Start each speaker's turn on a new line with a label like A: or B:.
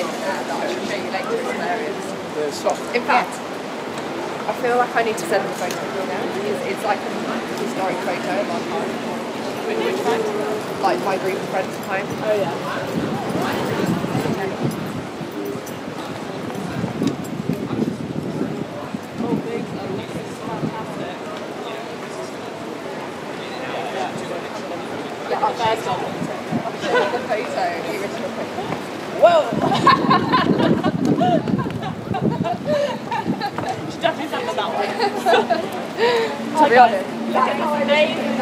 A: in there that I should show you later. It's hilarious.
B: The soft.
A: In fact, I feel like I need to send the photo to you now. It's like a historic photo of our time.
C: Which friend?
A: Like my group of friends at home.
C: Oh yeah.
A: Yeah, I'll show you the photo, the original photo.
C: Whoa! She definitely sent me that one.
A: To be honest.
C: Look at this amazing